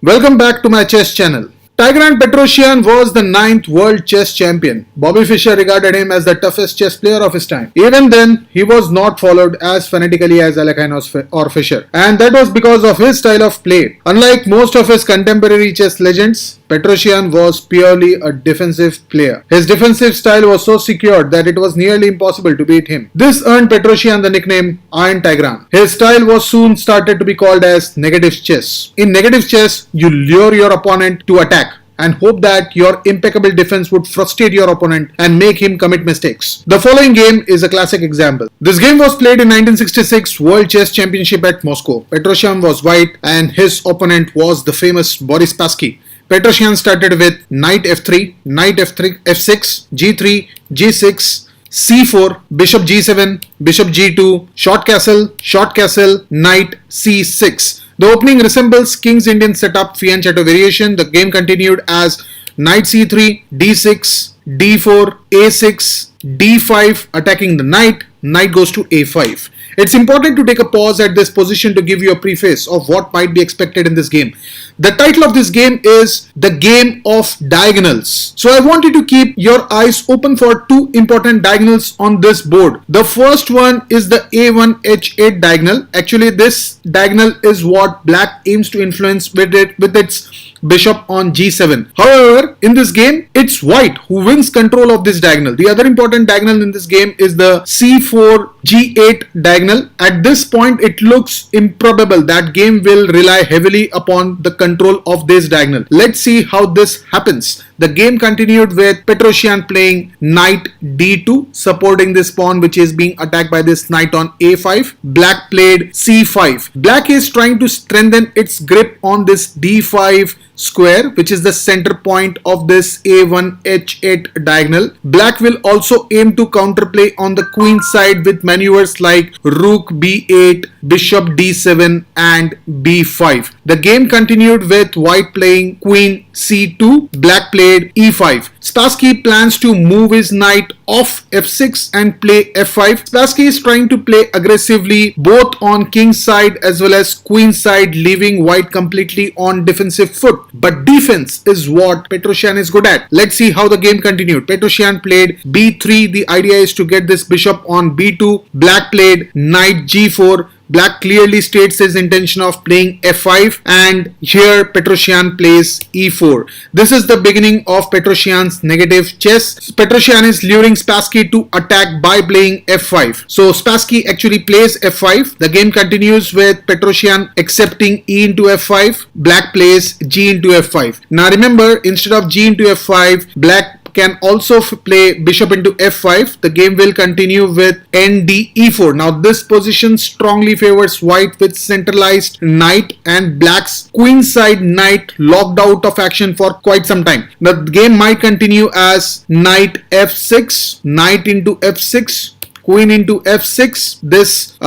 Welcome back to my chess channel. Tigran Petrosian was the 9th world chess champion. Bobby Fischer regarded him as the toughest chess player of his time. Even then, he was not followed as fanatically as Alekhine or Fischer. And that was because of his style of play. Unlike most of his contemporary chess legends, Petrosian was purely a defensive player. His defensive style was so secured that it was nearly impossible to beat him. This earned Petrosian the nickname Iron Tigran. His style was soon started to be called as negative chess. In negative chess, you lure your opponent to attack and hope that your impeccable defense would frustrate your opponent and make him commit mistakes. The following game is a classic example. This game was played in 1966 World Chess Championship at Moscow. Petrosian was white and his opponent was the famous Boris Spassky. Petrosian started with knight f3, knight f3, f6, g3, g6, c4, bishop g7, bishop g2, short castle, knight c6. The opening resembles King's Indian setup fianchetto variation. The game continued as knight c3, d6, d4, a6, d5 attacking the knight. Knight goes to a5. It's important to take a pause at this position to give you a preface of what might be expected in this game. The title of this game is The Game of Diagonals. So I want you to keep your eyes open for two important diagonals on this board. The first one is the a1 h8 diagonal. Actually, this diagonal is what black aims to influence with its bishop on g7. However, in this game, it's white who wins control of this diagonal. The other important diagonal in this game is the c4 g8 diagonal. At this point, it looks improbable that game will rely heavily upon the control of this diagonal. Let's see how this happens. The game continued with Petrosian playing knight d2, supporting this pawn which is being attacked by this knight on a5. Black played c5. Black is trying to strengthen its grip on this d5 square, which is the center point of this a1 h8 diagonal. Black will also aim to counterplay on the queen side with maneuvers like rook b8, bishop d7 and b5. The game continued with white playing queen c2, black played e5. Spassky plans to move his knight off f6 and play f5. Spassky is trying to play aggressively both on king's side as well as queen's side, leaving white completely on defensive foot. But defense is what Petrosian is good at. Let's see how the game continued. Petrosian played b3. The idea is to get this bishop on b2. Black played knight g4. Black clearly states his intention of playing f5 and here Petrosian plays e4. This is the beginning of Petrosian's negative chess. Petrosian is luring Spassky to attack by playing f5. So Spassky actually plays f5. The game continues with Petrosian accepting e into f5. Black plays g into f5. Now remember, instead of g into f5, black can also play bishop into f5. The game will continue with nd e4. Now this position strongly favors white with centralized knight and black's queenside knight locked out of action for quite some time. The game might continue as knight f6, knight into f6, queen into f6. This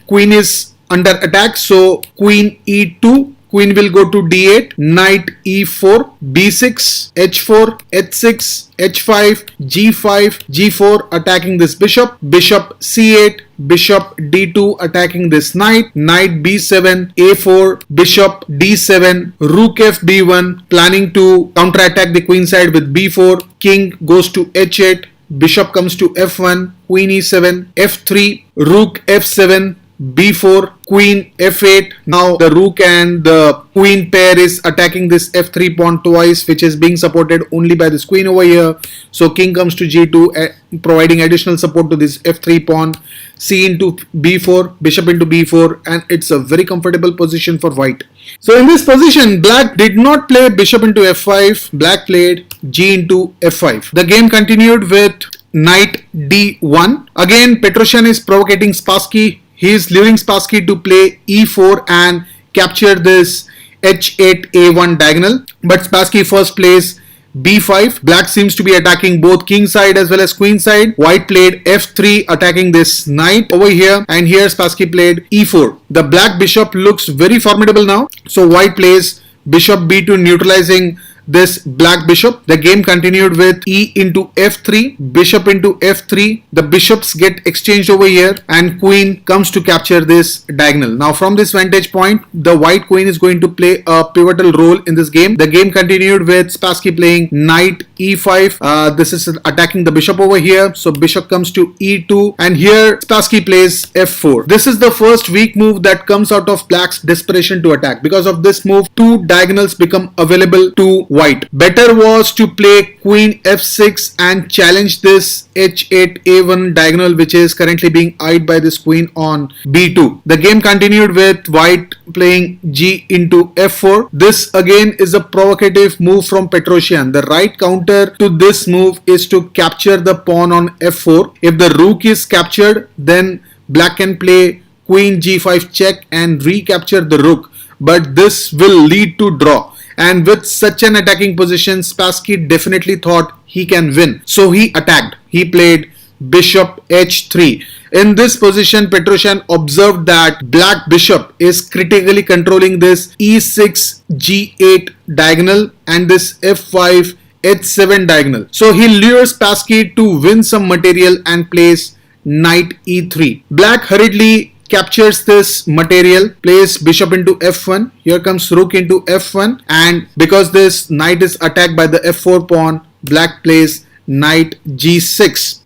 queen is under attack, so queen e2. Queen will go to d8, knight e4, b6, h4, h6, h5, g5, g4 attacking this bishop, bishop c8, bishop d2 attacking this knight, knight b7, a4, bishop d7, rook f b1 planning to counterattack the queen side with b4, king goes to h8, bishop comes to f1, queen e7, f3, rook f7, b4, queen f8. Now the rook and the queen pair is attacking this f3 pawn twice, which is being supported only by this queen over here. So king comes to g2, providing additional support to this f3 pawn. C into b4, bishop into b4, and it's a very comfortable position for white. So in this position, black did not play bishop into f5. Black played g into f5. The game continued with knight d1. Again, Petrosian is provocating Spassky. He is luring Spassky to play e4 and capture this h8 a1 diagonal. But Spassky first plays b5. Black seems to be attacking both king side as well as queen side. White played f3 attacking this knight over here, and here Spassky played e4. The black bishop looks very formidable now. So white plays bishop b2 neutralizing this black bishop. The game continued with e into f3, bishop into f3. The bishops get exchanged over here and queen comes to capture this diagonal. Now from this vantage point, the white queen is going to play a pivotal role in this game. The game continued with Spassky playing knight e5. This is attacking the bishop over here. So bishop comes to e2 and here Spassky plays f4. This is the first weak move that comes out of black's desperation to attack. Because of this move, two diagonals become available to white. Better was to play queen f6 and challenge this h8 a1 diagonal which is currently being eyed by this queen on b2. The game continued with white playing g into f4. This again is a provocative move from Petrosian. The right counter to this move is to capture the pawn on f4. If the rook is captured, then black can play queen g5 check and recapture the rook, but this will lead to draw. And with such an attacking position, Spassky definitely thought he can win. So he attacked. He played bishop h3. In this position, Petrosian observed that black bishop is critically controlling this e6 g8 diagonal and this f5 h7 diagonal. So he lures Spassky to win some material and plays knight e3. Black hurriedly captures this material, plays bishop into f1. Here comes rook into f1, and because this knight is attacked by the f4 pawn, black plays knight g6.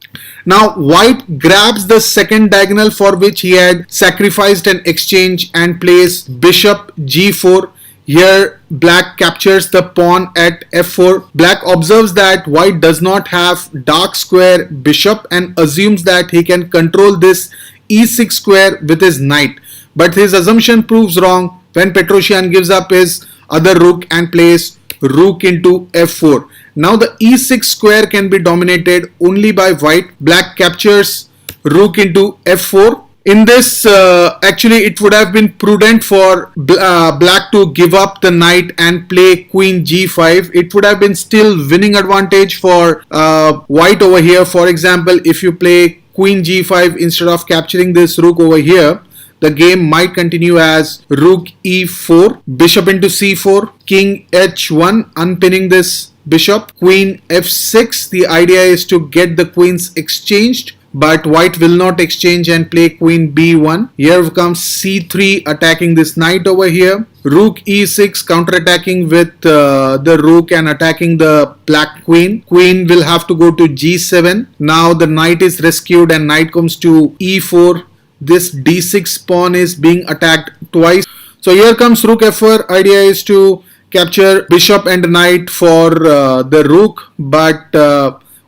Now white grabs the second diagonal for which he had sacrificed an exchange and plays bishop g4. Here black captures the pawn at f4. Black observes that white does not have dark square bishop and assumes that he can control this e6 square with his knight. But his assumption proves wrong when Petrosian gives up his other rook and plays rook into f4. Now the e6 square can be dominated only by white. Black captures rook into f4. In this, actually it would have been prudent for black to give up the knight and play queen g5. It would have been still winning advantage for white over here. For example, if you play queen g5 instead of capturing this rook over here, the game might continue as rook e4, bishop into c4, king h1, unpinning this bishop, queen f6. The idea is to get the queens exchanged, but white will not exchange and play queen b1. Here comes c3 attacking this knight over here. Rook e6 counterattacking with the rook and attacking the black queen. Queen will have to go to g7. Now the knight is rescued and knight comes to e4. This d6 pawn is being attacked twice. So here comes rook f4. Idea is to capture bishop and knight for the rook, but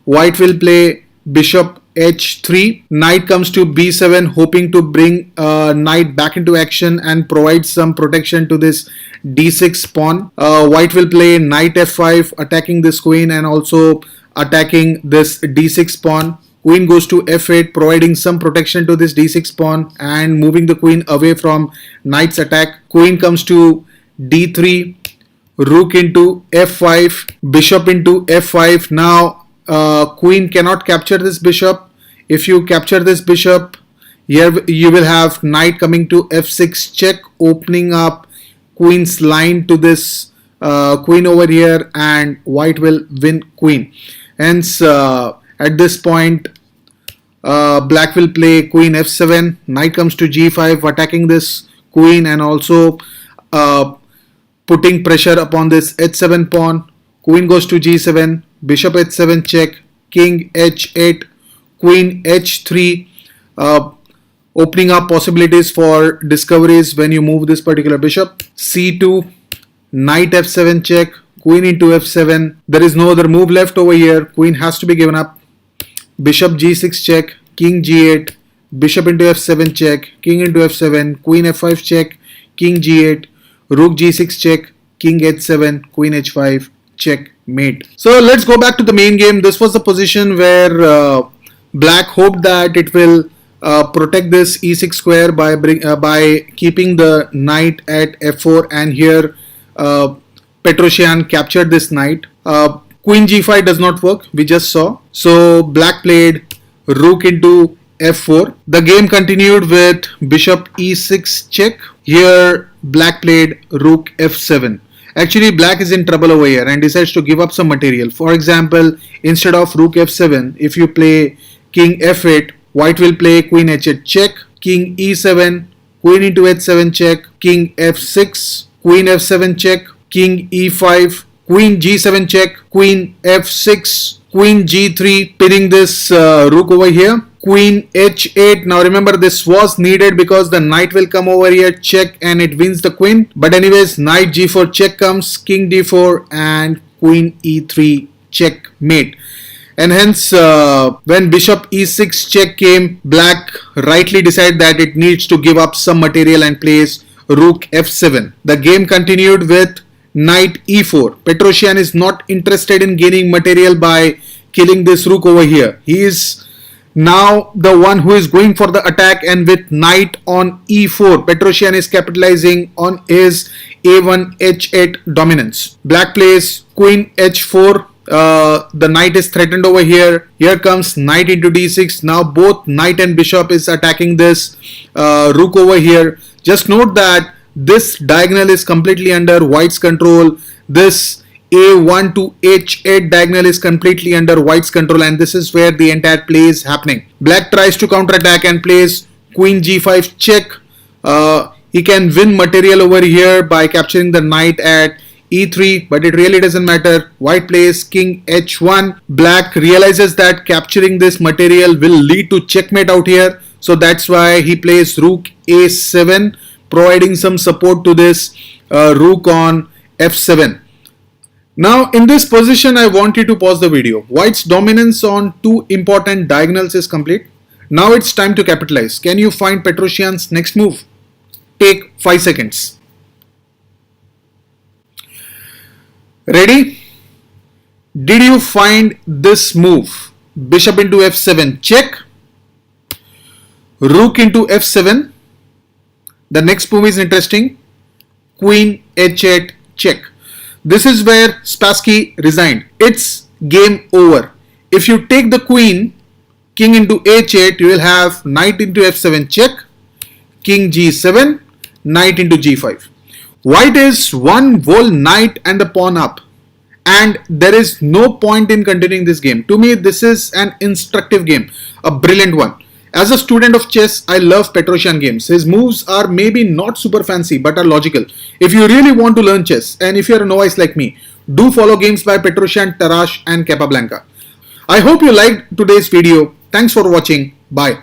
white will play bishop h3. Knight comes to b7, hoping to bring knight back into action and provide some protection to this d6 pawn. White will play knight f5, attacking this queen and also attacking this d6 pawn. Queen goes to f8, providing some protection to this d6 pawn and moving the queen away from knight's attack. Queen comes to d3, rook into f5, bishop into f5. Now queen cannot capture this bishop. If you capture this bishop, here you will have knight coming to f6 check, opening up queen's line to this queen over here, and white will win queen. Hence at this point black will play queen f7, knight comes to g5, attacking this queen and also putting pressure upon this h7 pawn. Queen goes to g7, bishop h7 check, king h8, queen h3, opening up possibilities for discoveries when you move this particular bishop. c2, knight f7 check, queen into f7. There is no other move left over here. Queen has to be given up. Bishop g6 check, king g8, bishop into f7 check, king into f7, queen f5 check, king g8, rook g6 check, king h7, queen h5, checkmate. So let's go back to the main game. This was the position where black hoped that it will protect this e6 square by keeping the knight at f4, and here Petrosian captured this knight. Queen g5 does not work, we just saw. So black played rook into f4. The game continued with bishop e6 check. Here black played rook f7. Actually, black is in trouble over here and decides to give up some material. For example, instead of rook f7, if you play king f8, white will play queen h8 check, king e7, queen into h7 check, king f6, queen f7 check, king e5, queen g7 check, queen f6, queen g3, pinning this rook over here, queen h8. Now remember, this was needed because the knight will come over here, check, and it wins the queen. But anyways, knight g4 check comes, king d4, and queen e3 checkmate. And hence, when bishop e6 check came, black rightly decided that it needs to give up some material and plays rook f7. The game continued with knight e4. Petrosian is not interested in gaining material by killing this rook over here. He is now the one who is going for the attack, and with knight on e4, Petrosian is capitalizing on his a1 h8 dominance. Black plays queen h4. The knight is threatened over here. Here comes knight into d6. Now both knight and bishop is attacking this rook over here. Just note that this diagonal is completely under white's control. This a1 to h8 diagonal is completely under white's control, and this is where the entire play is happening. Black tries to counterattack and plays queen g5 check. He can win material over here by capturing the knight at e3, but it really doesn't matter. White plays king h1. Black realizes that capturing this material will lead to checkmate out here, so that's why he plays rook a7, providing some support to this rook on f7. Now in this position, I want you to pause the video. White's dominance on two important diagonals is complete. Now it's time to capitalize. Can you find Petrosian's next move? Take 5 seconds. Ready? Did you find this move? Bishop into f7 check, rook into f7. The next move is interesting. Queen h8 check. This is where Spassky resigned. It's game over. If you take the queen, king into h8, you will have knight into f7 check, king g7, knight into g5. White is one whole knight and the pawn up, and there is no point in continuing this game. To me, this is an instructive game, a brilliant one. As a student of chess, I love Petrosian games. His moves are maybe not super fancy but are logical. If you really want to learn chess, and if you're a novice like me, do follow games by Petrosian, Tarrasch and Capablanca. I hope you liked today's video. Thanks for watching. Bye.